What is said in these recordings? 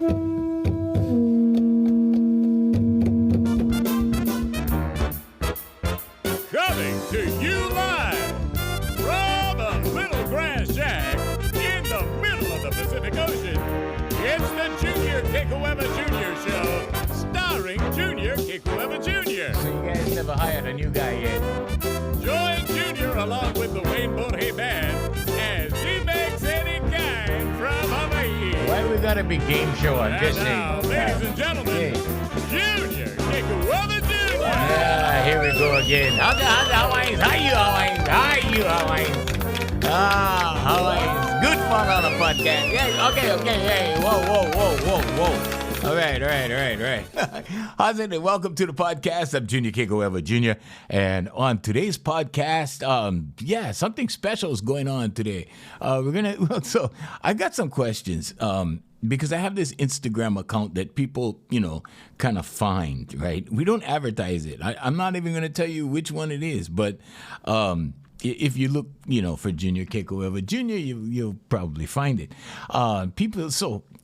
Coming to you live from a little grass shack in the middle of the Pacific Ocean. It's the Junior Kekuewa Jr. Show, starring Junior Kekuewa Jr. So you guys never hired a new guy yet? Join Junior along with the Wayne Borhe Band as he makes any kind from Hawaii. Why we gotta be game show on this And now, thing? ladies and gentlemen, Junior Kekuewa Jr. Yeah, here we go again. How's the Hawaiians? How you Hawaiians? Hawaiians. Good fun on a podcast. Yeah, okay, hey, whoa. All right. How's it? Welcome to the podcast. I'm Junior Kekuewa Jr. And on today's podcast, something special is going on today. So I got some questions. Because I have this Instagram account that people, kind of find, right? We don't advertise it. I'm not even going to tell you which one it is, but if you look, for Junior Kekuewa Jr., you'll probably find it. People,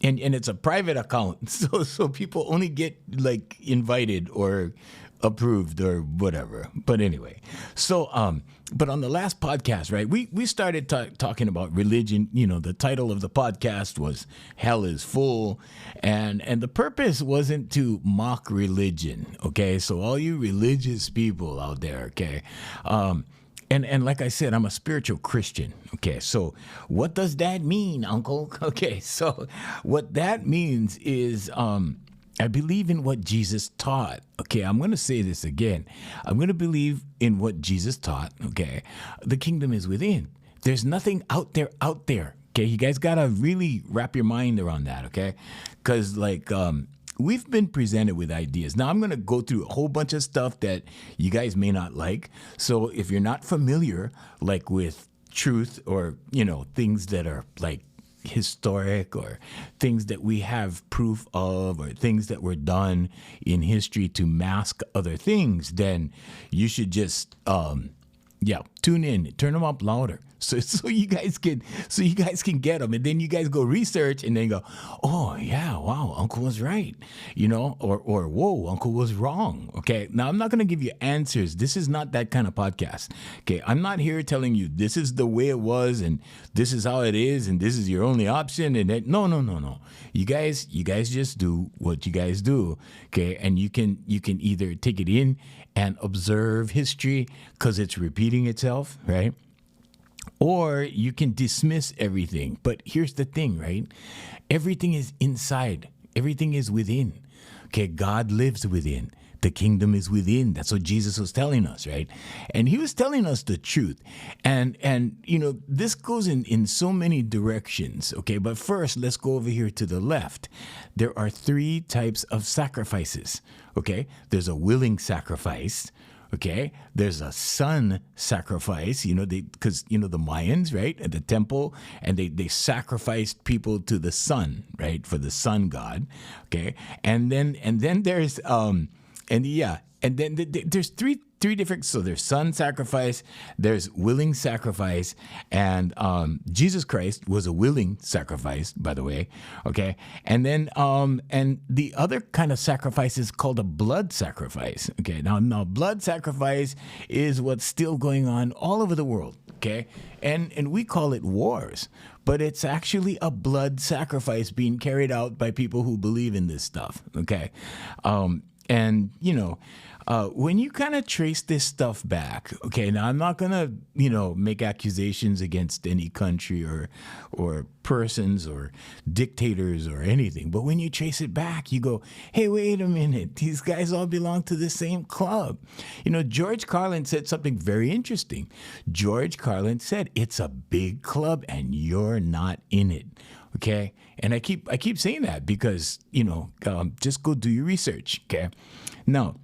and it's a private account, so people only get invited or approved or whatever. But anyway, but on the last podcast, right, we started talking about religion. The title of the podcast was Hell is Full. And the purpose wasn't to mock religion, okay? So all you religious people out there, okay? And like I said, I'm a spiritual Christian, okay? So what does that mean, Uncle? Okay, so what that means is I believe in what Jesus taught. Okay, I'm going to say this again. I'm going to believe in what Jesus taught. Okay, the kingdom is within. There's nothing out there. Okay, you guys got to really wrap your mind around that. Okay, because we've been presented with ideas. Now I'm going to go through a whole bunch of stuff that you guys may not like. So if you're not familiar with truth or things that are historic or things that we have proof of or things that were done in history to mask other things, then you should just tune in, turn them up louder so you guys can get them, and then you guys go research and then go, oh yeah, wow, Uncle was right, or whoa, Uncle was wrong. Okay, now I'm not going to give you answers. This is not that kind of podcast. Okay, I'm not here telling you this is the way it was and this is how it is and this is your only option and that. No. You guys just do what you guys do. Okay, and you can either take it in and observe history because it's repeating itself, right? Or you can dismiss everything. But here's the thing, right? Everything is inside. Everything is within. Okay, God lives within. The kingdom is within. That's what Jesus was telling us, right? And he was telling us the truth. And this goes in so many directions, okay? But first, let's go over here to the left. There are 3 types of sacrifices, okay? There's a willing sacrifice, okay? There's a sun sacrifice, because the Mayans, right, at the temple, and they sacrificed people to the sun, right, for the sun god, okay? And then there's there's three different. So there's sun sacrifice, there's willing sacrifice, and Jesus Christ was a willing sacrifice, by the way. Okay, and then and the other kind of sacrifice is called a blood sacrifice. Okay, now blood sacrifice is what's still going on all over the world. Okay, and we call it wars, but it's actually a blood sacrifice being carried out by people who believe in this stuff. Okay, and when you kind of trace this stuff back, okay, now I'm not going to, make accusations against any country or persons or dictators or anything. But when you trace it back, you go, hey, wait a minute. These guys all belong to the same club. George Carlin said something very interesting. George Carlin said, it's a big club and you're not in it. Okay. And I keep saying that because, just go do your research. Okay. Now,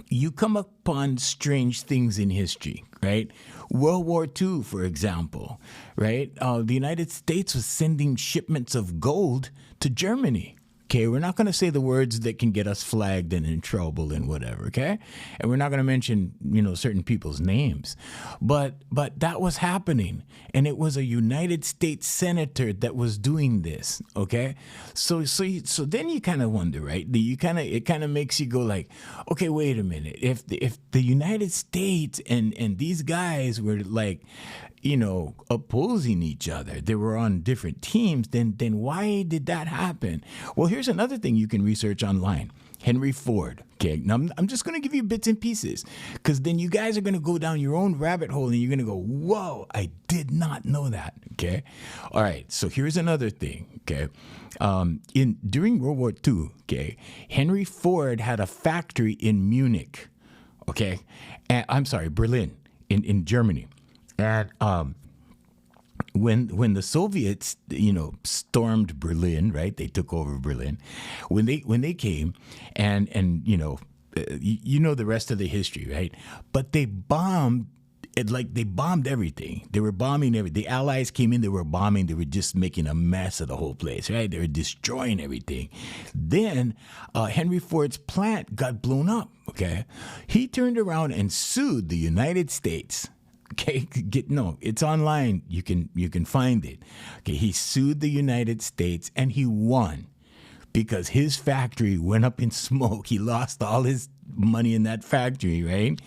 you come upon strange things in history, right? World War II, for example, right? The United States was sending shipments of gold to Germany. Okay, we're not going to say the words that can get us flagged and in trouble and whatever. Okay, and we're not going to mention certain people's names, but that was happening, and it was a United States senator that was doing this. Okay, so then you kind of wonder, right? It kind of makes you go like, okay, wait a minute. If the United States and these guys were like, opposing each other, they were on different teams, then why did that happen? Well, here's another thing you can research online. Henry Ford. Okay, now I'm just going to give you bits and pieces, because then you guys are going to go down your own rabbit hole and you're going to go, whoa, I did not know that. Okay, all right. So here's another thing. Okay, during World War II, okay, Henry Ford had a factory in Munich. Okay, and I'm sorry, Berlin, in Germany. And when the Soviets, stormed Berlin, right? They took over Berlin. When they came, and the rest of the history, right? But they bombed it, like they bombed everything. They were bombing everything. The Allies came in, they were bombing. They were just making a mess of the whole place, right? They were destroying everything. Then Henry Ford's plant got blown up. Okay, he turned around and sued the United States. Okay, it's online. You can find it. Okay, he sued the United States and he won because his factory went up in smoke. He lost all his money in that factory, right?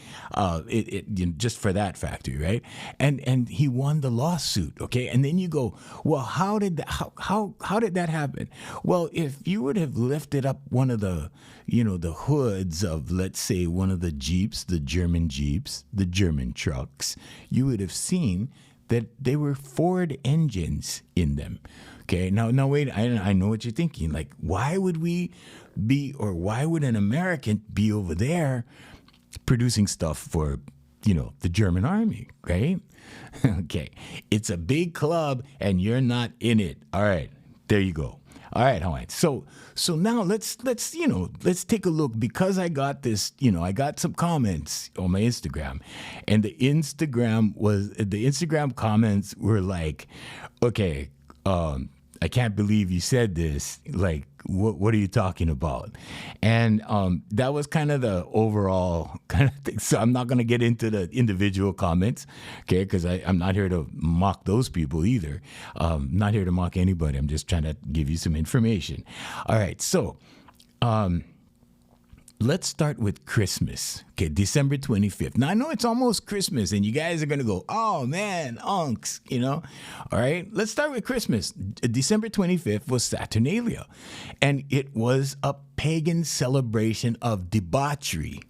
Just for that factory, right? And he won the lawsuit. Okay, and then you go, well, how did that happen? Well, if you would have lifted up one of the the hoods of, let's say, one of the Jeeps, the German trucks, you would have seen that they were Ford engines in them. Okay, now wait, I know what you're thinking. Like, why would we be, or why would an American be over there producing stuff for, the German army, right? Okay, it's a big club and you're not in it. All right, there you go. All right. So now let's take a look, because I got this, I got some comments on my Instagram, and the Instagram comments were like, okay, I can't believe you said this. Like, what are you talking about? And that was kind of the overall kind of thing. So I'm not going to get into the individual comments, okay, because I'm not here to mock those people either. Not here to mock anybody. I'm just trying to give you some information. All right, so let's start with Christmas. Okay, December 25th. Now, I know it's almost Christmas, and you guys are going to go, oh, man, unks, All right, let's start with Christmas. December 25th was Saturnalia, and it was a pagan celebration of debauchery.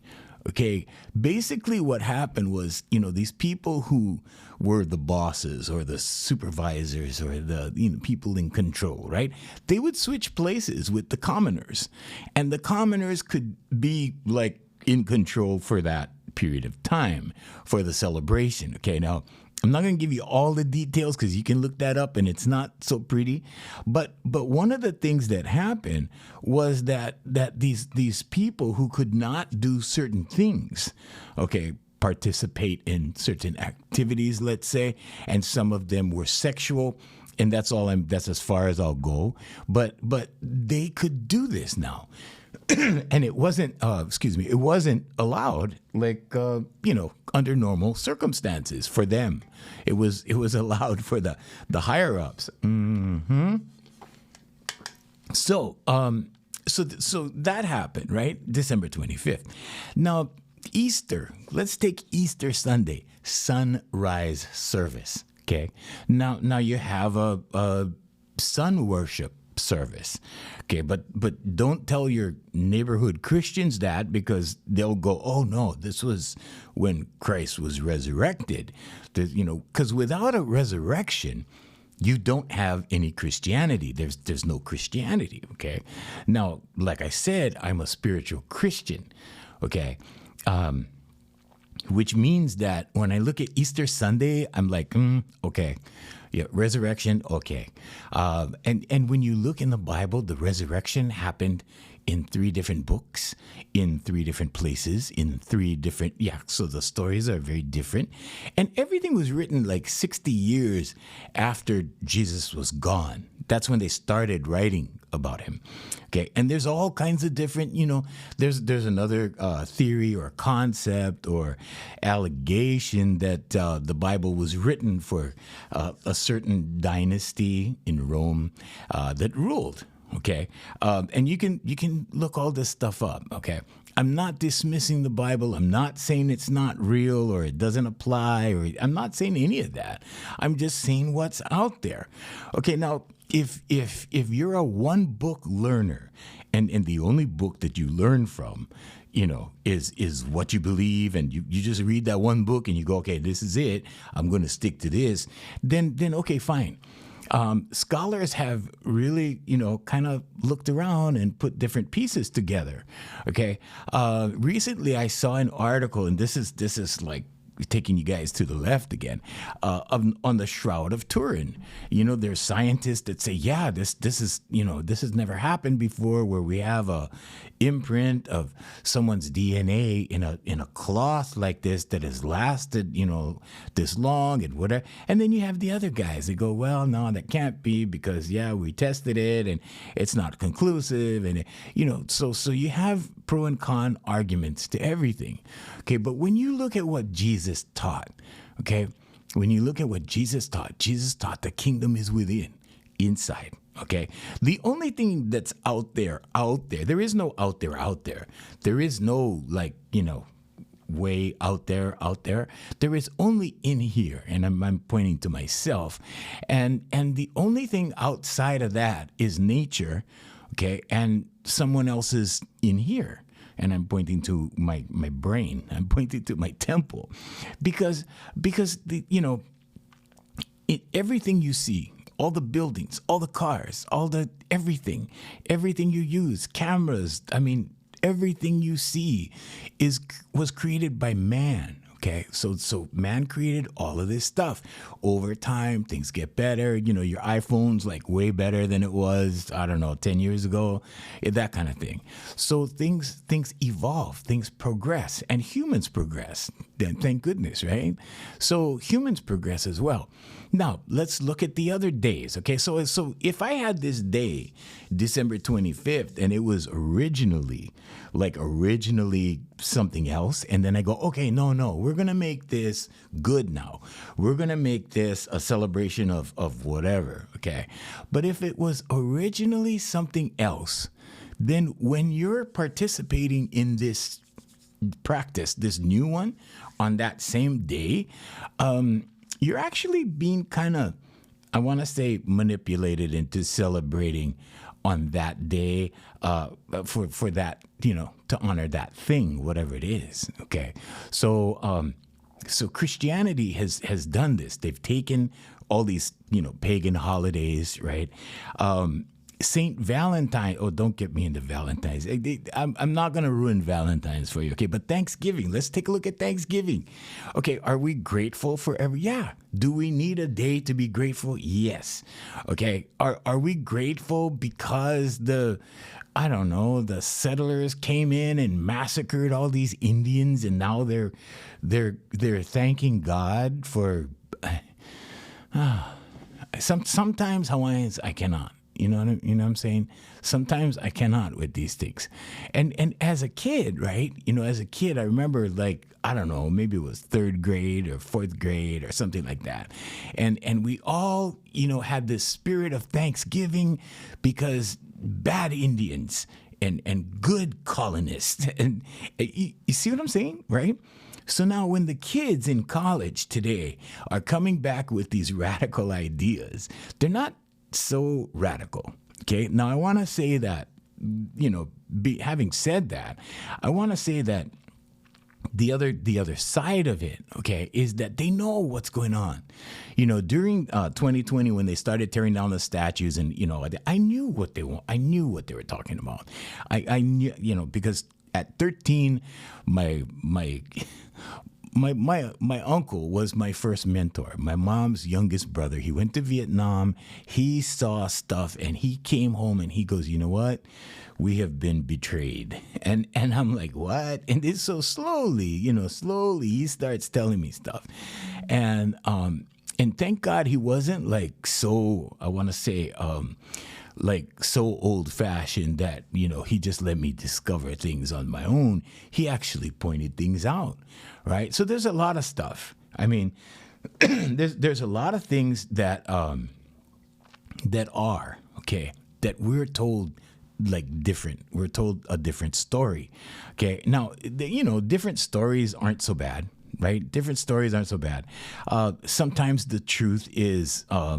Okay, basically what happened was, these people who were the bosses or the supervisors or the people in control, right? They would switch places with the commoners, and the commoners could be like in control for that period of time for the celebration. Okay, now I'm not going to give you all the details because you can look that up and it's not so pretty. But one of the things that happened was that these people who could not do certain things, okay, participate in certain activities, let's say, and some of them were sexual, and that's as far as I'll go. But they could do this now. And it wasn't allowed, like, under normal circumstances for them. It was allowed for the higher ups. Mm-hmm. So that happened, right? December 25th. Now, Easter, let's take Easter Sunday, sunrise service. Okay. Now you have a sun worship service. Okay, but don't tell your neighborhood Christians that, because they'll go, oh no, this was when Christ was resurrected. Because without a resurrection, you don't have any Christianity. There's no Christianity. Okay. Now, like I said, I'm a spiritual Christian. Okay. Which means that when I look at Easter Sunday, I'm like, okay. Yeah, resurrection, okay. And when you look in the Bible, the resurrection happened in 3 different books, in 3 different places, in 3 different, so the stories are very different. And everything was written like 60 years after Jesus was gone. That's when they started writing about him. Okay, and there's all kinds of different, there's another theory or concept or allegation that the Bible was written for a certain dynasty in Rome that ruled. Okay, and you can look all this stuff up. Okay. I'm not dismissing the Bible. I'm not saying it's not real or it doesn't apply, or I'm not saying any of that. I'm just saying what's out there. Okay, now if you're a one book learner and the only book that you learn from, is what you believe, and you just read that one book and you go, okay, this is it, I'm going to stick to this, then okay, fine. Scholars have really, kind of looked around and put different pieces together. Okay. Recently, I saw an article, and this is like taking you guys to the left again, on the Shroud of Turin. There's scientists that say, yeah, this is, this has never happened before, where we have a imprint of someone's DNA in a cloth like this that has lasted, this long and whatever. And then you have the other guys that go, well, no, that can't be, because we tested it and it's not conclusive. And, so you have pro and con arguments to everything. Okay. But when you look at what Jesus taught, okay, when you look at what Jesus taught the kingdom is within, inside. Okay. The only thing that's out there, there is no out there. There is no way out there. There is only in here. And I'm pointing to myself. And the only thing outside of that is nature. Okay. And someone else's in here. And I'm pointing to my brain. I'm pointing to my temple, because everything you see, all the buildings, all the cars, everything you use, cameras, everything you see was created by man. Okay, so man created all of this stuff. Over time, things get better. Your iPhone's like way better than it was, 10 years ago, that kind of thing. So things evolve, things progress, and humans progress. Then thank goodness, right? So humans progress as well. Now, let's look at the other days. Okay, so if I had this day, December 25th, and it was originally something else, and then I go, okay, no, we're going to make this good now. We're going to make this a celebration of whatever, okay? But if it was originally something else, then when you're participating in this practice, this new one, on that same day, you're actually being kind of, I want to say, manipulated into celebrating on that day for that, to honor that thing, whatever it is. Okay. So Christianity has done this. They've taken all these, pagan holidays, right? Saint Valentine. Oh, don't get me into Valentine's. I'm not going to ruin Valentine's for you. Okay. But Thanksgiving, let's take a look at Thanksgiving. Okay. Are we grateful for Yeah. Do we need a day to be grateful? Yes. Okay. Are we grateful because the settlers came in and massacred all these Indians, and now they're thanking God for, sometimes Hawaiians, I cannot. You know what I'm saying? Sometimes I cannot with these things. And as a kid, right? I remember, maybe it was third grade or fourth grade or something like that. And we all, had this spirit of Thanksgiving because bad Indians and good colonists. And you see what I'm saying, right? So now when the kids in college today are coming back with these radical ideas, they're not so radical. Okay. Now I want to say that, having said that, I want to say that the other side of it, okay, is that they know what's going on. During 2020, when they started tearing down the statues, and I knew what they want. I knew what they were talking about. I knew, because at 13, my uncle was my first mentor, my mom's youngest brother. He went to Vietnam. He saw stuff, and he came home and he goes, you know what? We have been betrayed. And I'm like, what? And it's so slowly he starts telling me stuff. And And thank God he wasn't like so, I want to say, like so old fashioned that, he just let me discover things on my own. He actually pointed things out, right? So there's a lot of stuff. I mean, there's a lot of things that are, okay, that we're told like different. We're told a different story. Okay. Now, different stories aren't so bad, right? Different stories aren't so bad. Sometimes the truth is, I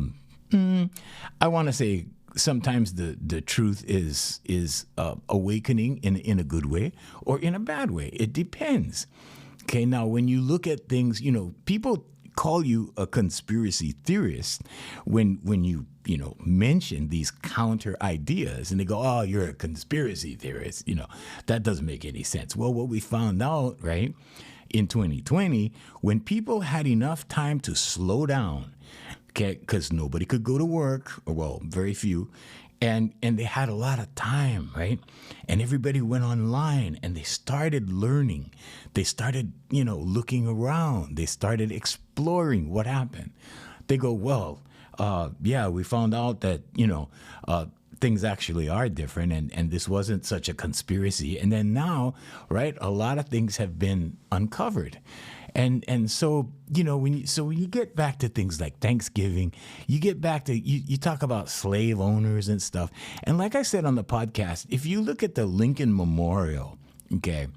want to say, sometimes the truth is awakening in a good way or in a bad way. It depends. Okay. Now, when you look at things, people call you a conspiracy theorist when you mention these counter ideas, and they go, "Oh, you're a conspiracy theorist." That doesn't make any sense. Well, what we found out, right, in 2020, when people had enough time to slow down, okay, because nobody could go to work, or well, very few, and they had a lot of time, right? And everybody went online and they started learning. They started, looking around. They started exploring what happened. They go, well, yeah, we found out that, things actually are different, and this wasn't such a conspiracy. And then now, right, a lot of things have been uncovered. And so, when you get back to things like Thanksgiving, you get back to, you talk about slave owners and stuff. And like I said on the podcast, if you look at the Lincoln Memorial, okay,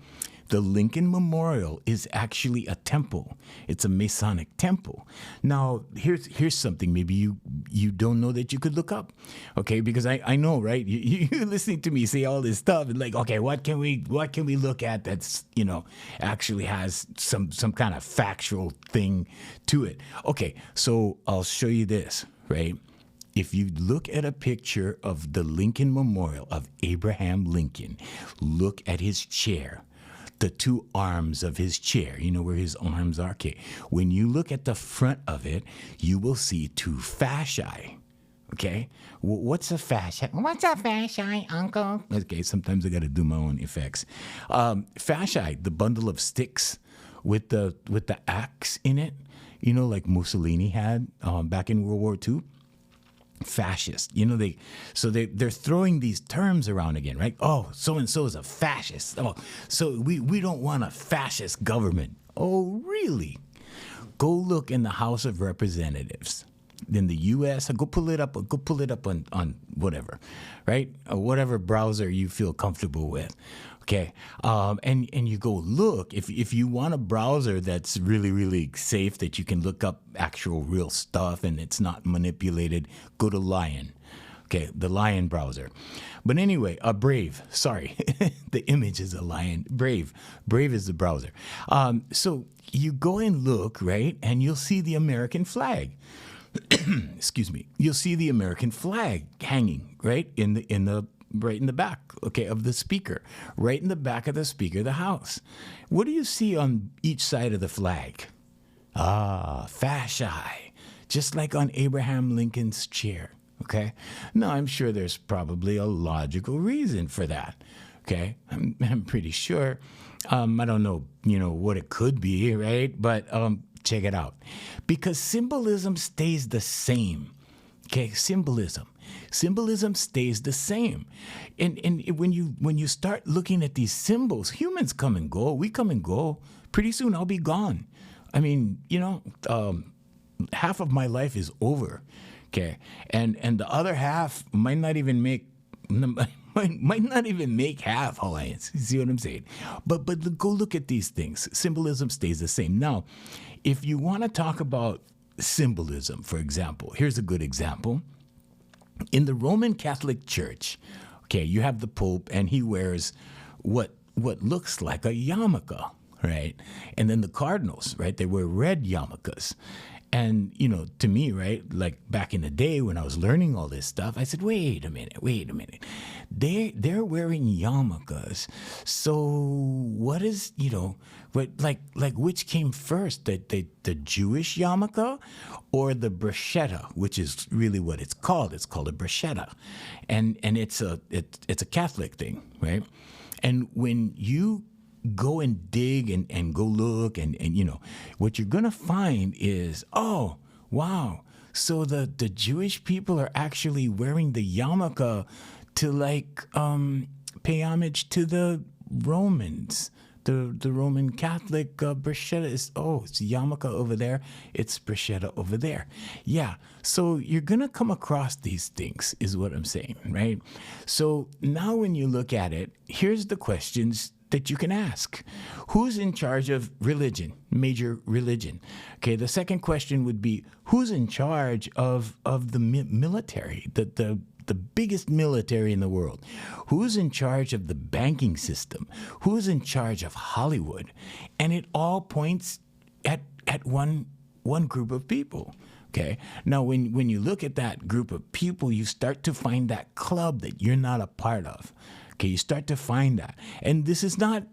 the Lincoln Memorial is actually a temple. It's a Masonic temple. Now, here's something maybe you don't know that you could look up, okay? Because I know, right? You're listening to me say all this stuff and like, okay, what can we look at that's actually has some kind of factual thing to it? Okay, so I'll show you this, right? If you look at a picture of the Lincoln Memorial of Abraham Lincoln, look at his chair. The two arms of his chair, where his arms are. Okay. When you look at the front of it, you will see two fasci. Okay. What's a fascia? What's a fasci, Uncle? Okay. Sometimes I got to do my own effects. Fasci, the bundle of sticks with the axe in it, like Mussolini had back in World War II. Fascist, they're throwing these terms around again, right? Oh, so and so is a fascist. Oh, so we don't want a fascist government. Oh, really? Go look in the House of Representatives in the U.S. Go pull it up on whatever, right? Whatever browser you feel comfortable with. Okay, and you go look, if you want a browser that's really, really safe, that you can look up actual real stuff and it's not manipulated, go to Lion. Okay, the Lion browser. But anyway, Brave, sorry. The image is a lion. Brave is the browser. So you go and look, right, and you'll see the American flag. Excuse me. You'll see the American flag hanging, right, right in the back, okay, of the speaker, right in the back of the Speaker of the House. What do you see on each side of the flag? Fasci, just like on Abraham Lincoln's chair, okay? Now, I'm sure there's probably a logical reason for that, okay? I'm pretty sure. I don't know, what it could be, right? But check it out. Because symbolism stays the same, okay? Symbolism stays the same. And when you start looking at these symbols, humans come and go. We come and go. Pretty soon I'll be gone. I mean, half of my life is over. Okay. And the other half might not even make half Hawaiians. You see what I'm saying? But go look at these things. Symbolism stays the same. Now, if you want to talk about symbolism, for example, here's a good example. In the Roman Catholic Church, okay, you have the Pope, and he wears what looks like a yarmulke, right? And then the cardinals, right, they wear red yarmulkes. And, to me, right, like back in the day when I was learning all this stuff, I said, wait a minute. They're wearing yarmulkes. So what is, which came first, the Jewish yarmulke or the bruschetta, which is really what it's called. It's called a bruschetta. And it's a Catholic thing, right? And when you go and dig and go look and what you're going to find is, Wow. So the Jewish people are actually wearing the yarmulke to like pay homage to the Romans. The Roman Catholic bruschetta is, it's yarmulke over there, it's bruschetta over there. Yeah, so you're going to come across these things is what I'm saying, right? So now when you look at it, here's the questions that you can ask. Who's in charge of religion, major religion? Okay, the second question would be, who's in charge of the military, the biggest military in the world? Who's in charge of the banking system? Who's in charge of Hollywood? And it all points at one group of people. Okay. Now, when you look at that group of people, you start to find that club that you're not a part of. Okay, you start to find that. And this is not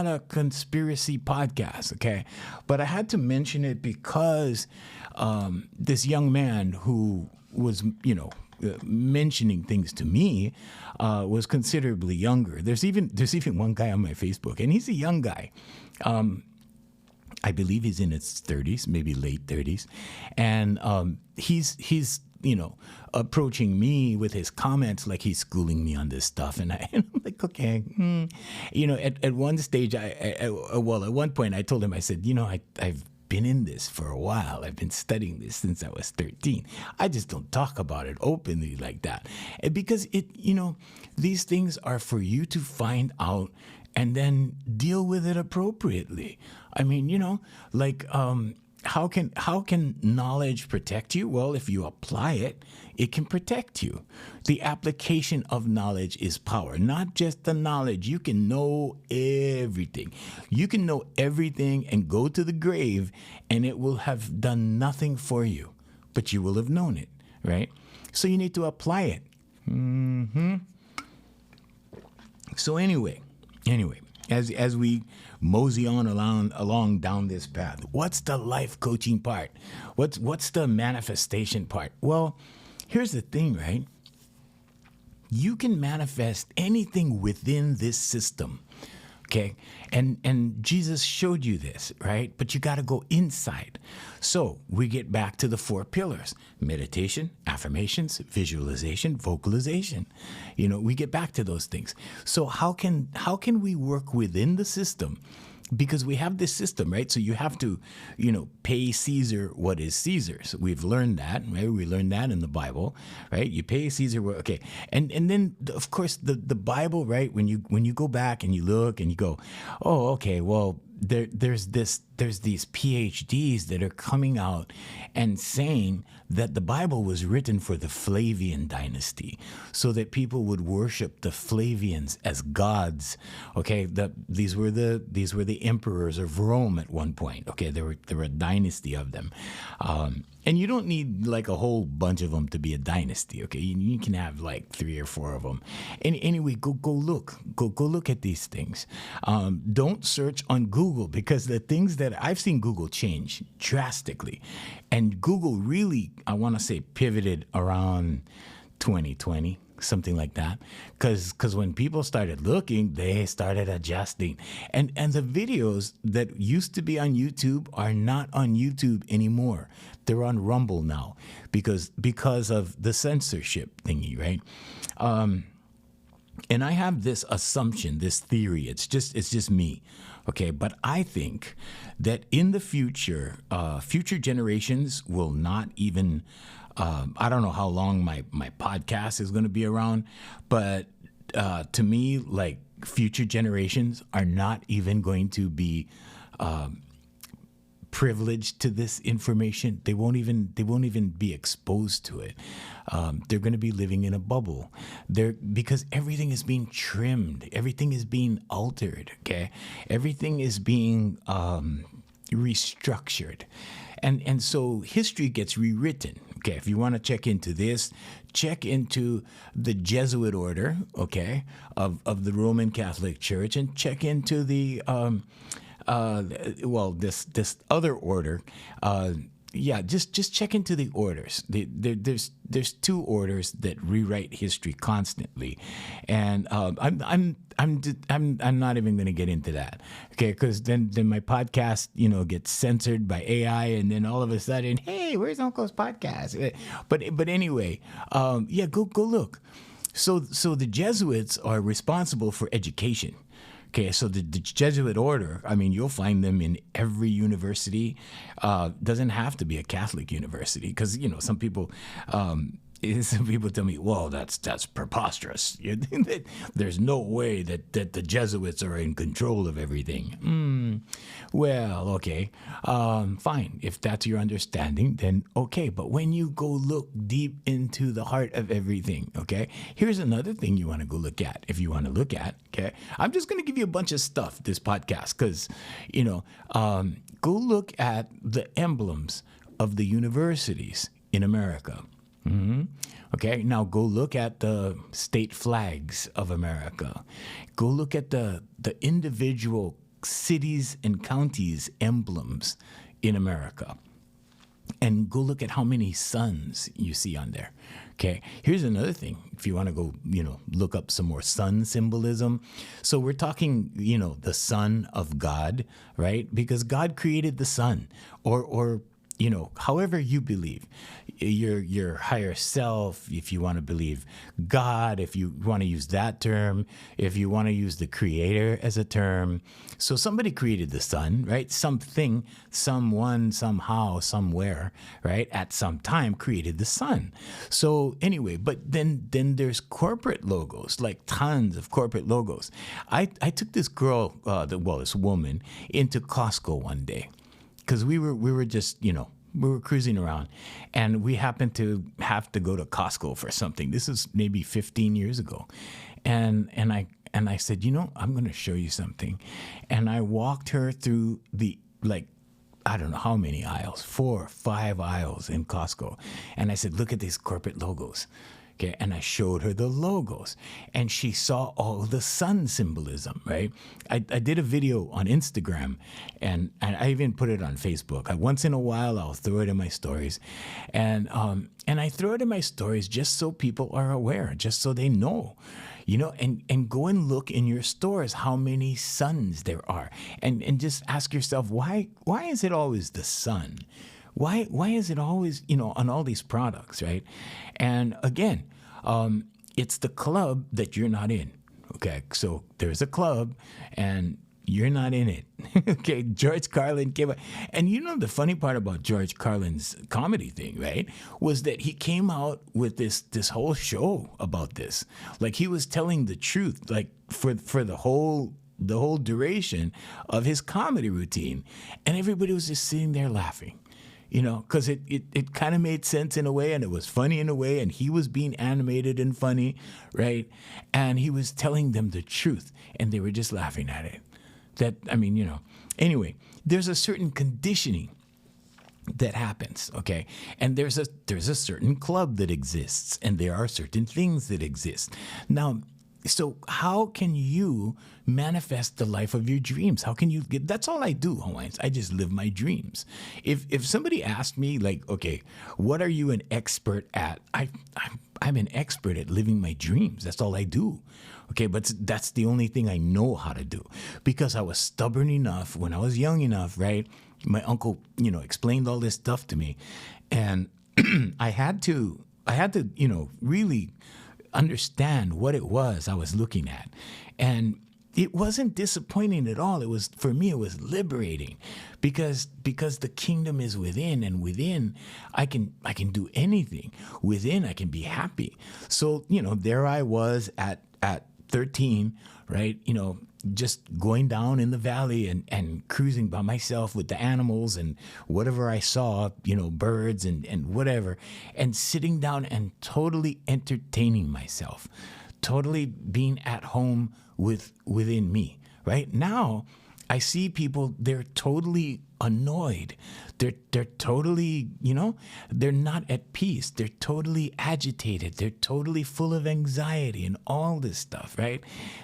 a conspiracy podcast, okay? But I had to mention it because this young man who was, mentioning things to me was considerably younger. There's even one guy on my Facebook, and he's a young guy. I believe he's in his 30s, maybe late 30s, and he's approaching me with his comments like he's schooling me on this stuff, and I'm like, okay, at one stage, at one point, I told him, I said, I've been in this for a while. I've been studying this since I was 13. I just don't talk about it openly like that. And because these things are for you to find out and then deal with it appropriately. I mean, how can knowledge protect you? Well, if you apply it, it can protect you. The application of knowledge is power, not just the knowledge. You can know everything. You can know everything and go to the grave, and it will have done nothing for you, but you will have known it, right? So you need to apply it. So anyway, as we mosey on along down this path, what's the life coaching part? What's the manifestation part? Well, here's the thing, right? You can manifest anything within this system, okay? And Jesus showed you this, right? But you got to go inside. So we get back to the 4 pillars: meditation, affirmations, visualization, vocalization. We get back to those things. So how can we work within the system? Because we have this system, right? So you have to, pay Caesar what is Caesar's. We've learned that, right? We learned that in the Bible, right? You pay Caesar what, okay. And then, of course, the Bible, right? When you go back and you look and you go, oh, okay, well, there's these PhDs that are coming out and saying that the Bible was written for the Flavian dynasty, so that people would worship the Flavians as gods. Okay, these were the emperors of Rome at one point. Okay, there were a dynasty of them, and you don't need like a whole bunch of them to be a dynasty. Okay, you can have like 3 or 4 of them. And anyway, go look at these things. Don't search on Google, because the things that I've seen Google change drastically, and Google really, I want to say, pivoted around 2020. Something like that, because when people started looking, they started adjusting, and the videos that used to be on YouTube are not on YouTube anymore. They're on Rumble now because of the censorship thingy, right? And I have this assumption, this theory. It's just me, okay? But I think that in the future, future generations will not even. I don't know how long my podcast is going to be around, but to me, like, future generations are not even going to be privileged to this information. They won't even be exposed to it. They're going to be living in a bubble. Because everything is being trimmed, everything is being altered. Okay, everything is being restructured. And so history gets rewritten. Okay, if you want to check into this, check into the Jesuit order, okay, of the Roman Catholic Church, and check into the this other order, just check into the orders. There's two orders that rewrite history constantly, and I'm not even going to get into that, okay? Because then my podcast, gets censored by AI, and then all of a sudden, hey, where's Uncle's podcast? But anyway, go look. So the Jesuits are responsible for education. Okay, so the Jesuit order, I mean, you'll find them in every university. Doesn't have to be a Catholic university, because some people tell me, well, that's preposterous. There's no way that the Jesuits are in control of everything. Well, okay, fine. If that's your understanding, then okay. But when you go look deep into the heart of everything, okay, here's another thing you want to go look at. If you want to look at, okay, I'm just going to give you a bunch of stuff this podcast, because, go look at the emblems of the universities in America. Okay, now go look at the state flags of America. Go look at the individual cities and counties emblems in America. And go look at how many suns you see on there. Okay, here's another thing. If you want to go, look up some more sun symbolism. So we're talking, the Son of God, right? Because God created the sun, or however you believe, your higher self, if you want to believe God, if you want to use that term, if you want to use the Creator as a term. So somebody created the sun, right? Something, someone, somehow, somewhere, right? At some time created the sun. So anyway, but then there's corporate logos, like tons of corporate logos. I took this girl, this woman, into Costco one day, because we were just, we were cruising around, and we happened to have to go to Costco for something. This is maybe 15 years ago. And I said, I'm going to show you something. And I walked her through I don't know how many aisles, 4 or 5 aisles in Costco. And I said, look at these corporate logos. Okay, and I showed her the logos, and she saw all the sun symbolism, right? I did a video on Instagram, and I even put it on Facebook. Once in a while, I'll throw it in my stories, and I throw it in my stories just so people are aware, just so they know, and go and look in your stores how many suns there are, and just ask yourself, why is it always the sun? Why is it always, on all these products, right? And again, it's the club that you're not in, okay? So there's a club, and you're not in it, okay? George Carlin came out. And the funny part about George Carlin's comedy thing, right, was that he came out with this whole show about this. Like, he was telling the truth, like, for the whole duration of his comedy routine. And everybody was just sitting there laughing. Because it kind of made sense in a way, and it was funny in a way, and he was being animated and funny, right? And he was telling them the truth, and they were just laughing at it. Anyway, there's a certain conditioning that happens, okay? And there's a certain club that exists, and there are certain things that exist. Now, so how can you manifest the life of your dreams? How can you get? That's all I do, Hawaiians. I just live my dreams. If somebody asked me, like, okay, what are you an expert at? I'm an expert at living my dreams. That's all I do. Okay, but that's the only thing I know how to do, because I was stubborn enough when I was young enough, right? My uncle, explained all this stuff to me, and I had to, really understand what it was I was looking at. And it wasn't disappointing at all. For me, it was liberating, because the kingdom is within, and within I can do anything. Within I can be happy. So, there I was at 13, right? Just going down in the valley and cruising by myself with the animals and whatever I saw, birds and whatever, and sitting down and totally entertaining myself, totally being at home within me. Right now, I see people, they're totally annoyed. They're totally, they're not at peace. They're totally agitated. They're totally full of anxiety and all this stuff, right?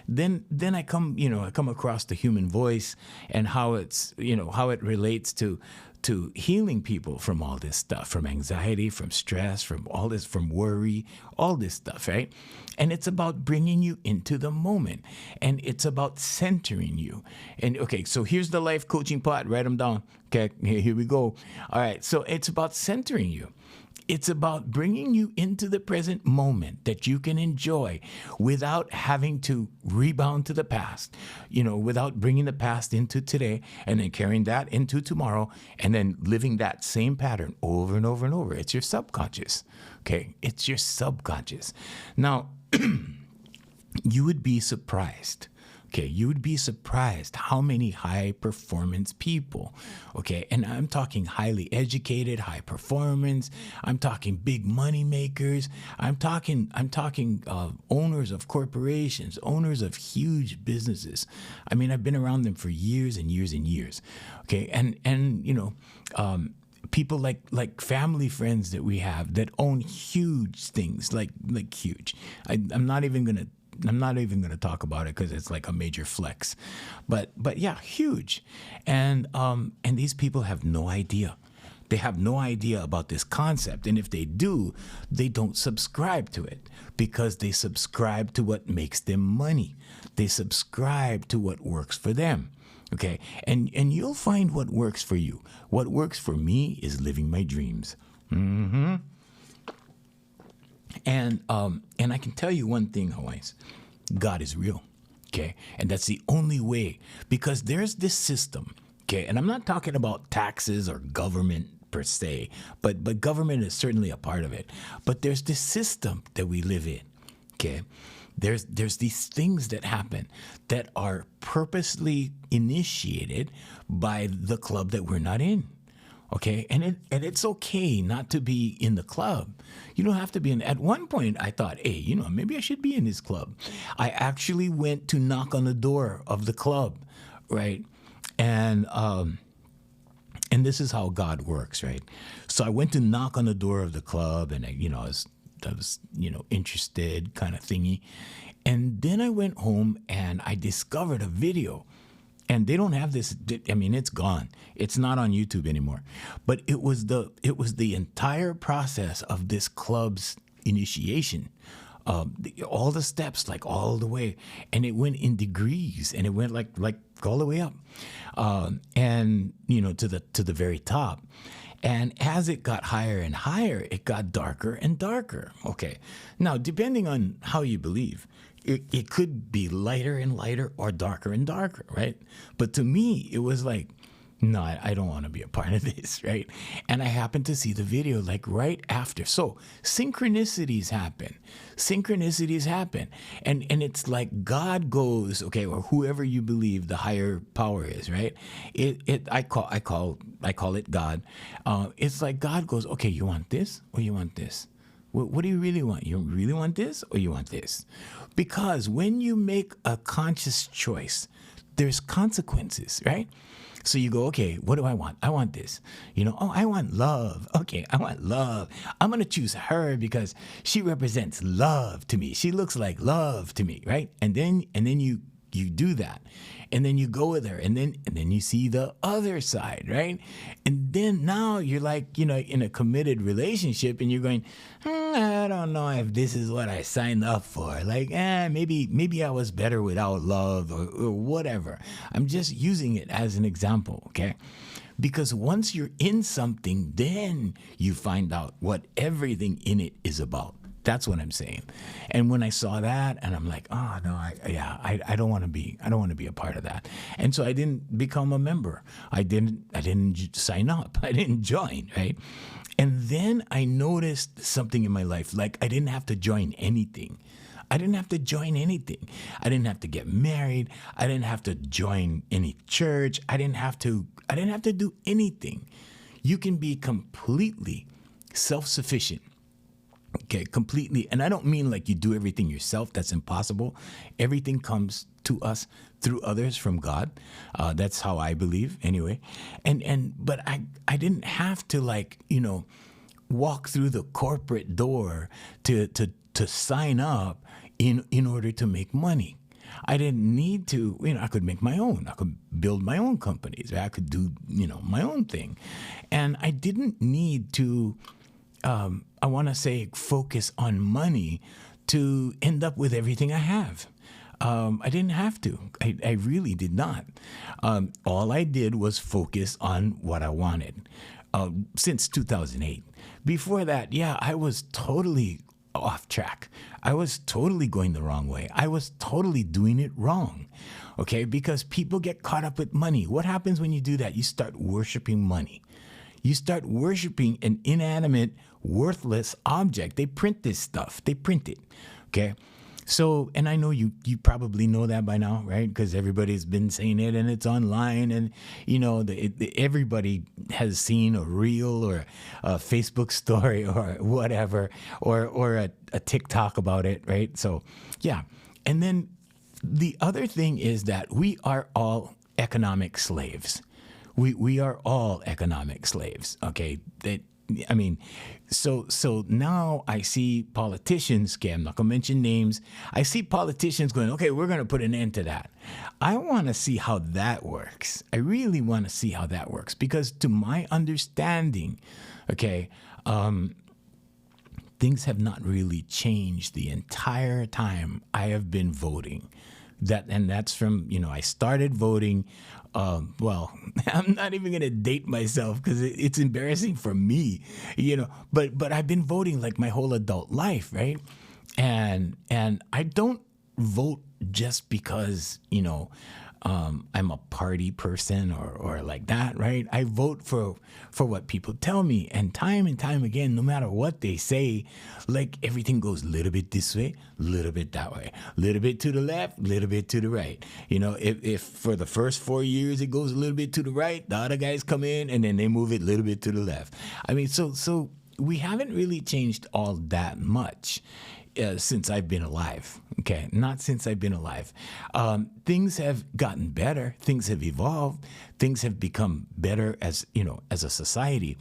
Then I come across the human voice and how it's, how it relates to to healing people from all this stuff, from anxiety, from stress, from all this, from worry, all this stuff, right? And it's about bringing you into the moment, and it's about centering you. And okay, so here's the life coaching part. Write them down. Okay, here we go. All right, so it's about centering you. It's about bringing you into the present moment that you can enjoy without having to rebound to the past, without bringing the past into today and then carrying that into tomorrow and then living that same pattern over and over and over. It's your subconscious, okay? It's your subconscious. Now, you would be surprised. Okay, you would be surprised how many high performance people, okay, and I'm talking highly educated, high performance. I'm talking big money makers. I'm talking owners of corporations, owners of huge businesses. I mean, I've been around them for years and years and years. Okay, and people like family friends that we have that own huge things, like huge. I'm not even gonna talk about it because it's like a major flex, but yeah, huge, and these people have no idea. They have no idea about this concept, and if they do, they don't subscribe to it because they subscribe to what makes them money. They subscribe to what works for them. Okay, and you'll find what works for you. What works for me is living my dreams. Mm-hmm. And I can tell you one thing, Hawaiians, God is real, okay? And that's the only way, because there's this system, okay? And I'm not talking about taxes or government per se, but government is certainly a part of it. But there's this system that we live in, okay? There's these things that happen that are purposely initiated by the club that we're not in. Okay, and it's okay not to be in the club. You don't have to be in. At one point, I thought, hey, maybe I should be in this club. I actually went to knock on the door of the club, right? And this is how God works, right? So I went to knock on the door of the club, and I was interested, kind of thingy. And then I went home and I discovered a video. And they don't have this. I mean, it's gone. It's not on YouTube anymore. But it was the entire process of this club's initiation, all the steps, like all the way, and it went in degrees, and it went like all the way up, and to the very top. And as it got higher and higher, it got darker and darker. Okay, now depending on how you believe. It could be lighter and lighter or darker and darker, right? But to me, it was like, no, I don't want to be a part of this, right? And I happened to see the video like right after. So synchronicities happen. And it's like God goes, okay, or whoever you believe the higher power is, right? I call it God. It's like God goes, okay, you want this or you want this? What do you really want? You really want this or you want this? Because when you make a conscious choice, there's consequences, right? So you go, okay, what do I want? I want this. I want love. Okay, I want love. I'm going to choose her because she represents love to me. She looks like love to me, right? And then you do that. And then you go with her, and then you see the other side, right? And then now you're like, in a committed relationship, and you're going, I don't know if this is what I signed up for. Like, maybe I was better without love or whatever. I'm just using it as an example, okay? Because once you're in something, then you find out what everything in it is about. That's what I'm saying. And when I saw that, and I'm like, oh no, I don't want to be a part of that. And so I didn't become a member. I didn't sign up. I didn't join, right? And then I noticed something in my life, like I didn't have to join anything. I didn't have to join anything. I didn't have to get married. I didn't have to join any church. I didn't have to do anything. You can be completely self-sufficient. Okay, completely. And I don't mean like you do everything yourself. That's impossible. Everything comes to us through others from God. That's how I believe anyway. But I didn't have to walk through the corporate door to sign up in order to make money. I didn't need to, I could make my own. I could build my own companies. I could do, my own thing. And I didn't need to, I want to say, focus on money to end up with everything I have. I didn't have to. I really did not. All I did was focus on what I wanted since 2008. Before that, I was totally off track. I was totally going the wrong way. I was totally doing it wrong. Okay, because people get caught up with money. What happens when you do that? You start worshiping money. You start worshiping an inanimate, worthless object. They print this stuff. They print it. Okay. So, and I know you probably know that by now, right? Because everybody's been saying it and it's online, and everybody has seen a reel or a Facebook story or whatever, or a TikTok about it, right? So, yeah. And then the other thing is that we are all economic slaves. We are all economic slaves, okay? So now I see politicians, okay, I'm not going to mention names. I see politicians going, okay, we're going to put an end to that. I want to see how that works. I really want to see how that works, because to my understanding, okay, things have not really changed the entire time I have been voting. That's from, I started voting. Well, I'm not even going to date myself because it's embarrassing for me, but I've been voting like my whole adult life, right? And I don't vote just because, I'm a party person or like that, right? I vote for what people tell me, and time again, no matter what they say, like everything goes a little bit this way, a little bit that way, a little bit to the left, a little bit to the right. If for the first 4 years it goes a little bit to the right, the other guys come in and then they move it a little bit to the left. I mean, so we haven't really changed all that much. Since I've been alive, okay? Not since I've been alive. Things have gotten better. Things have evolved. Things have become better as a society.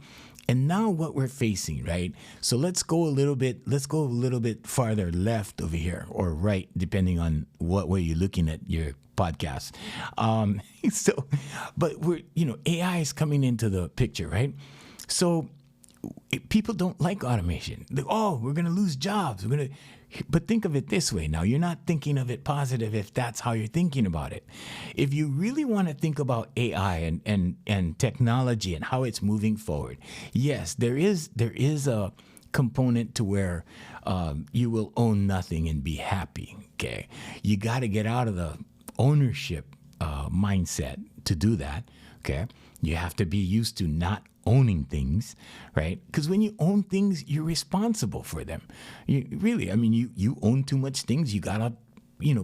And now what we're facing, right? So let's go a little bit farther left over here, or right, depending on what way you're looking at your podcast. But we're, AI is coming into the picture, right? So people don't like automation. We're going to lose jobs. But think of it this way. Now, you're not thinking of it positive if that's how you're thinking about it. If you really want to think about AI and technology and how it's moving forward, yes, there is a component to where you will own nothing and be happy. Okay, you got to get out of the ownership mindset to do that. Okay, you have to be used to not owning things, right? Because when you own things, you're responsible for them. You own too much things, you gotta,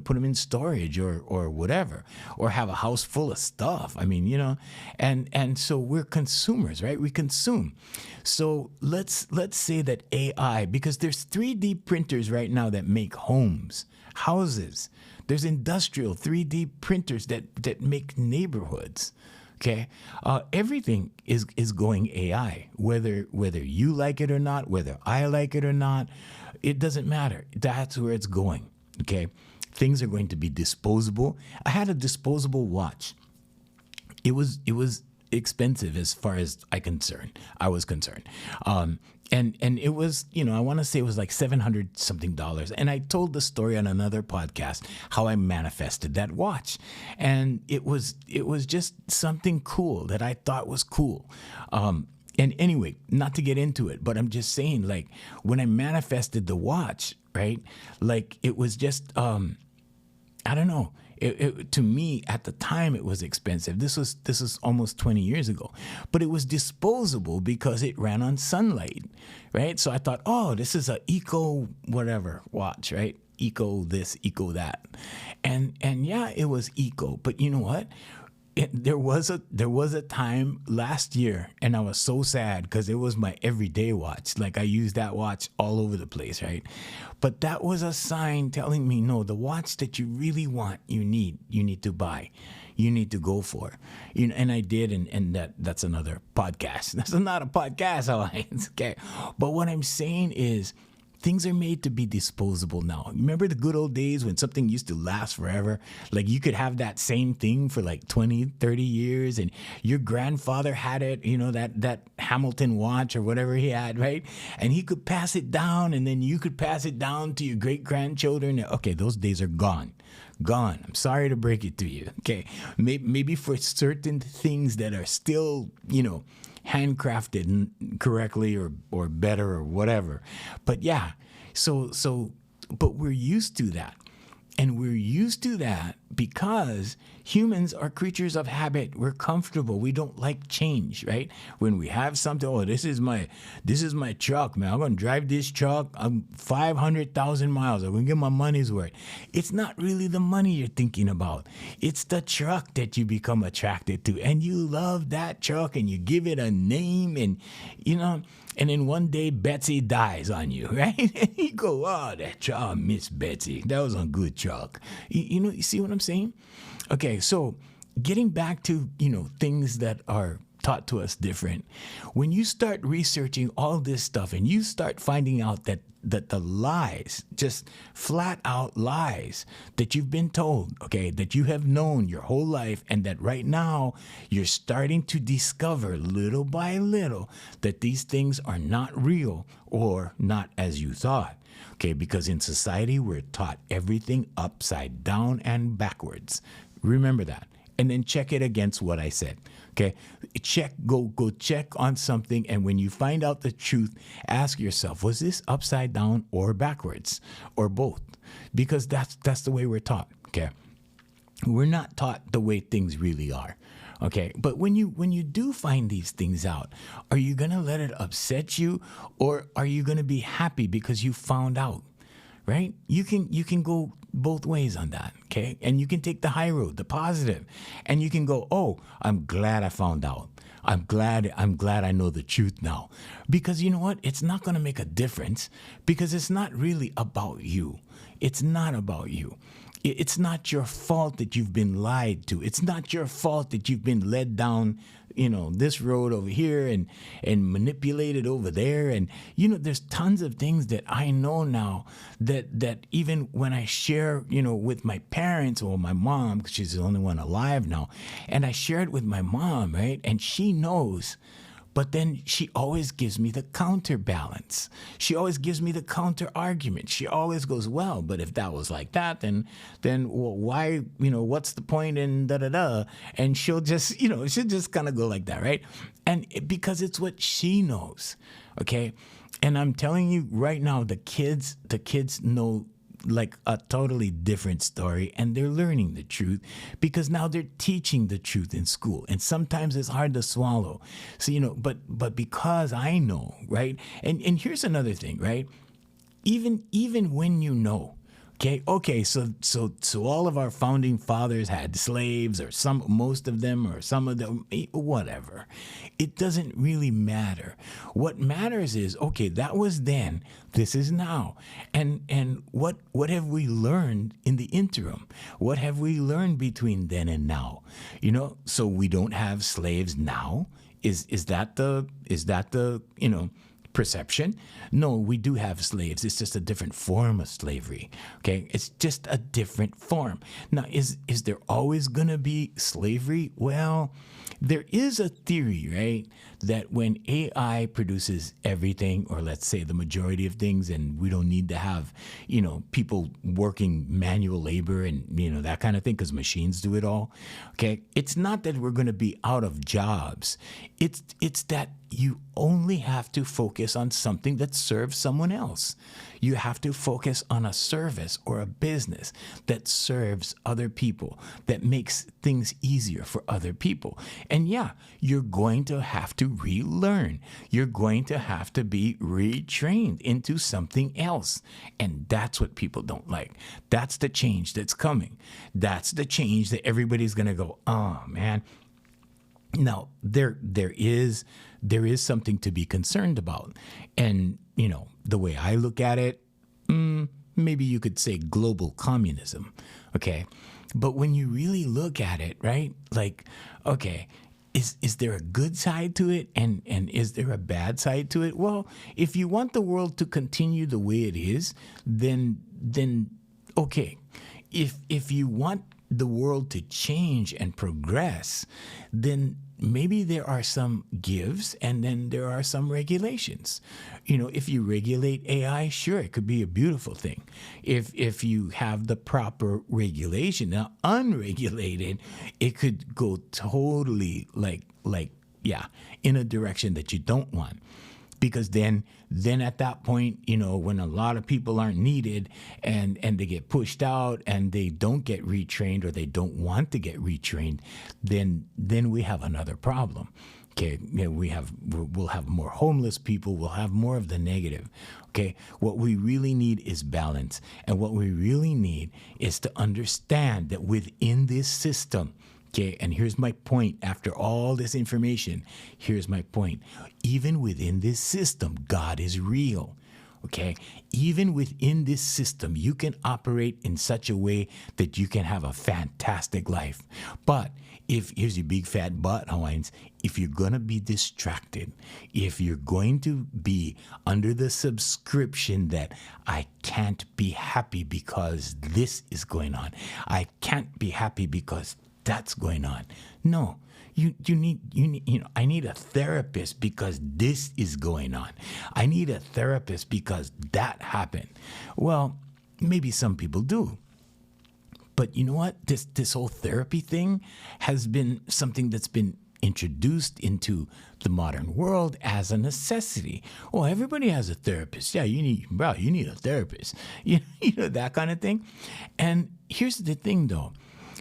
put them in storage or whatever, or have a house full of stuff. And so we're consumers, right? We consume. So let's say that AI, because there's 3D printers right now that make homes, houses. There's industrial 3D printers that make neighborhoods. Okay, everything is going AI, whether you like it or not, whether I like it or not, it doesn't matter. That's where it's going. Okay, things are going to be disposable. I had a disposable watch. It was expensive as far as I was concerned. And it was, I want to say it was like $700 something. And I told the story on another podcast how I manifested that watch. And it was just something cool that I thought was cool. And anyway, not to get into it, but I'm just saying, like, when I manifested the watch, right? Like, it was just, I don't know. To me, at the time, it was expensive. This was almost 20 years ago, but it was disposable because it ran on sunlight, right? So I thought, this is a eco whatever watch, right? Eco this, eco that, and yeah, it was eco. But you know what? There was a time last year, and I was so sad because it was my everyday watch. Like, I used that watch all over the place, right? But that was a sign telling me, no, the watch that you really want, you need to buy, you need to go for. And I did, and that's another podcast. That's not a podcast, Alliance. Okay. But what I'm saying is, things are made to be disposable now. Remember the good old days when something used to last forever? Like you could have that same thing for like 20, 30 years and your grandfather had it, that Hamilton watch or whatever he had, right? And he could pass it down and then you could pass it down to your great grandchildren. Okay, those days are gone. Gone. I'm sorry to break it to you. Okay. Maybe for certain things that are still, handcrafted correctly or better or whatever. But yeah, but we're used to that. And we're used to that because humans are creatures of habit. We're comfortable. We don't like change, right? When we have something, this is my truck, man. I'm going to drive this truck 500,000 miles. I'm going to get my money's worth. It's not really the money you're thinking about. It's the truck that you become attracted to. And you love that truck and you give it a name and, and then one day Betsy dies on you, right? And you go, that truck, Miss Betsy. That was a good truck. You see what I'm saying? Okay, so getting back to, things that are taught to us different. When you start researching all this stuff and you start finding out that the lies, just flat out lies that you've been told, okay, that you have known your whole life and that right now you're starting to discover little by little that these things are not real or not as you thought. Okay, because in society we're taught everything upside down and backwards. Remember that. And then check it against what I said. Okay, go check on something, and when you find out the truth, ask yourself, was this upside down or backwards or both? Because that's the way we're taught. Okay, we're not taught the way things really are. Okay, but when you do find these things out, are you gonna let it upset you, or are you gonna be happy because you found out? Right? You can go both ways on that, okay? And you can take the high road, the positive, and you can go, oh, I'm glad I found out. I'm glad I know the truth now. Because you know what? It's not going to make a difference because it's not really about you. It's not about you. It's not your fault that you've been lied to. It's not your fault that you've been led down, this road over here and manipulated over there. And, there's tons of things that I know now that even when I share, with my parents or my mom, because she's the only one alive now, and I share it with my mom, right? And she knows. But then she always gives me the counterbalance. She always gives me the counter argument. She always goes, well, but if that was like that, then why, what's the point in da-da-da? And she'll just, she'll just kind of go like that, right? And because it's what she knows, okay? And I'm telling you right now, the kids know like a totally different story, and they're learning the truth because now they're teaching the truth in school, and sometimes it's hard to swallow. So but because I know, right? And here's another thing, right? Even when okay, so all of our founding fathers had slaves, or most of them, or some of them, whatever. It doesn't really matter. What matters is, okay, that was then, this is now. And what have we learned in the interim? What have we learned between then and now? So we don't have slaves now? Is that the perception? No, we do have slaves. It's just a different form of slavery. Okay, it's just a different form. Now, is there always going to be slavery? Well, there is a theory, right, that when AI produces everything, or let's say the majority of things, and we don't need to have, people working manual labor and, that kind of thing, because machines do it all. Okay, it's not that we're going to be out of jobs. It's that you only have to focus on something that serves someone else. You have to focus on a service or a business that serves other people, that makes things easier for other people. And yeah, you're going to have to relearn. You're going to have to be retrained into something else. And that's what people don't like. That's the change that's coming. That's the change that everybody's going to go, oh, man. Now, there is something to be concerned about. And, the way I look at it, maybe you could say global communism, okay? But when you really look at it, right, like, okay, is there a good side to it, and is there a bad side to it? Well, if you want the world to continue the way it is, then okay. If you want the world to change and progress, then maybe there are some gives and then there are some regulations. If you regulate AI, sure, it could be a beautiful thing. If you have the proper regulation. Now, unregulated, it could go totally in a direction that you don't want. Because then at that point, when a lot of people aren't needed and they get pushed out and they don't get retrained or they don't want to get retrained, then we have another problem. Okay, we'll have more homeless people. We'll have more of the negative. Okay, what we really need is balance, and what we really need is to understand that within this system. Okay, and here's my point. After all this information, here's my point. Even within this system, God is real. Okay, even within this system, you can operate in such a way that you can have a fantastic life. But here's your big fat butt, Hawaiians, if you're going to be distracted, if you're going to be under the subscription that I can't be happy because this is going on, I can't be happy because that's going on. No, you need, I need a therapist because this is going on. I need a therapist because that happened. Well, maybe some people do. But you know what? This whole therapy thing has been something that's been introduced into the modern world as a necessity. Oh, everybody has a therapist. Yeah, you need a therapist. That kind of thing. And here's the thing, though.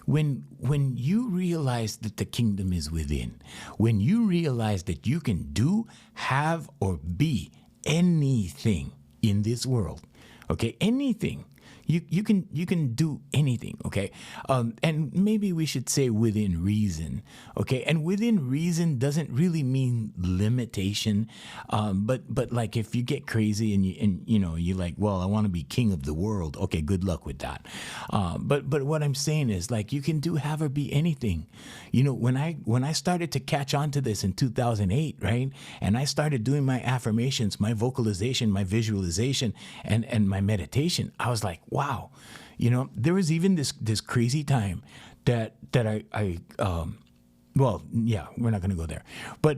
When you realize that the kingdom is within, when you realize that you can do, have, or be anything in this world, okay, anything, you can do anything, okay, and maybe we should say within reason, okay, and within reason doesn't really mean limitation, but like if you get crazy and you're like, well, I want to be king of the world, okay, good luck with that, but what I'm saying is, like, you can do, have, or be anything. When I started to catch on to this in 2008, right, and I started doing my affirmations, my vocalization, my visualization, and my meditation, I was like, wow, there was even this crazy time that I well, yeah, we're not going to go there, but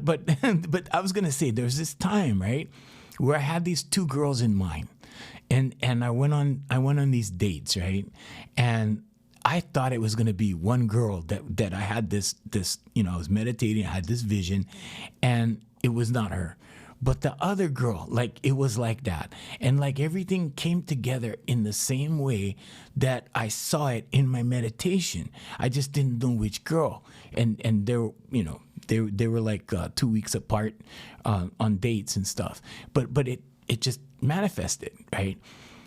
I was going to say there's this time, right, where I had these two girls in mind, and I went on these dates, right, and I thought it was going to be one girl that I had this I was meditating, I had this vision, and it was not her. But the other girl, like, it was like that. And like everything came together in the same way that I saw it in my meditation. I just didn't know which girl. And they were like 2 weeks apart on dates and stuff. But it just manifested, right?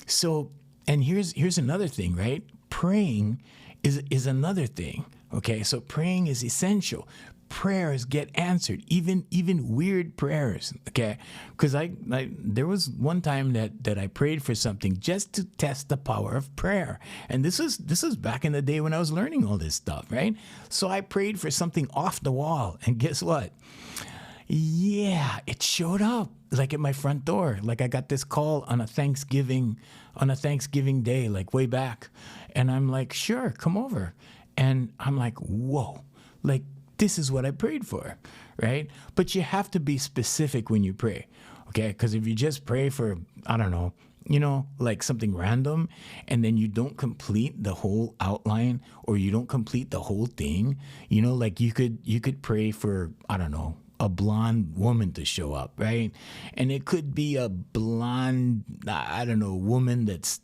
So, and here's another thing, right? Praying is another thing. Okay, so praying is essential. Prayers get answered, even weird prayers, okay? Because there was one time that I prayed for something just to test the power of prayer, and this was back in the day when I was learning all this stuff, right? So I prayed for something off the wall, and guess what? Yeah, it showed up like at my front door. Like I got this call on a Thanksgiving day, like way back, and I'm like, sure, come over, and I'm like, whoa, like, this is what I prayed for, right? But you have to be specific when you pray, okay? Because if you just pray for, I don't know, like something random, and then you don't complete the whole outline or you don't complete the whole thing, like you could pray for, I don't know, a blonde woman to show up, right? And it could be a blonde, I don't know, woman that's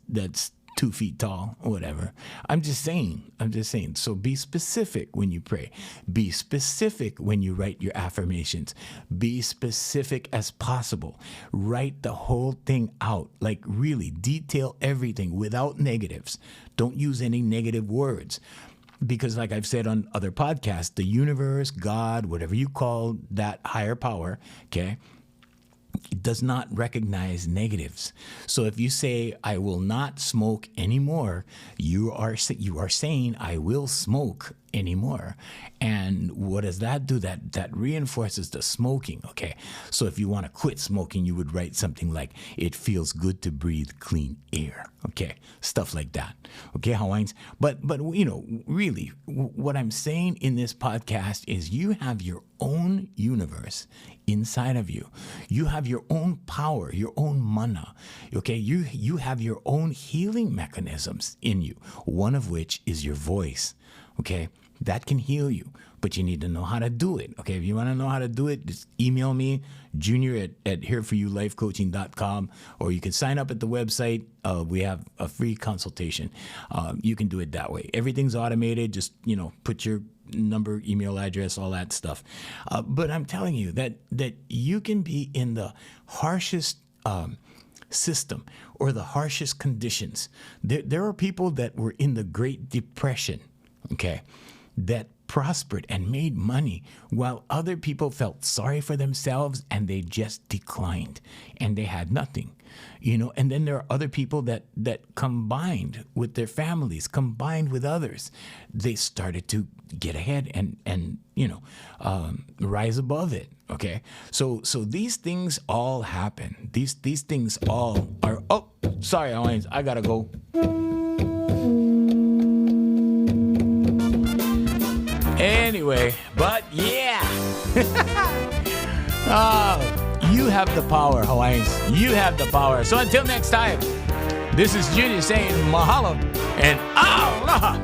2 feet tall or whatever. I'm just saying. So be specific when you pray. Be specific when you write your affirmations. Be specific as possible. Write the whole thing out. Like really detail everything without negatives. Don't use any negative words. Because like I've said on other podcasts, the universe, God, whatever you call that higher power, okay, does not recognize negatives. So if you say, I will not smoke anymore, you are saying, I will smoke anymore. And what does that do? That reinforces the smoking, okay? So if you want to quit smoking, you would write something like, it feels good to breathe clean air, okay? Stuff like that, okay, Hawaiians? But really, what I'm saying in this podcast is you have your own universe inside of you. You have your own power, your own mana, okay? You have your own healing mechanisms in you, one of which is your voice, okay? That can heal you, but you need to know how to do it, okay? If you want to know how to do it, just email me, junior at hereforyoulifecoaching.com, or you can sign up at the website. We have a free consultation. You can do it that way. Everything's automated. Just, put your number, email address, all that stuff. But I'm telling you that you can be in the harshest system or the harshest conditions. There are people that were in the Great Depression, okay, that prospered and made money while other people felt sorry for themselves and they just declined and they had nothing, and then there are other people that combined with their families, combined with others, they started to get ahead and rise above it. Okay, so these things all happen. These things all are. Oh, sorry, Hawaiians, I gotta go. Anyway, but yeah. You have the power, Hawaiians. You have the power. So until next time, this is Junior saying mahalo and aloha.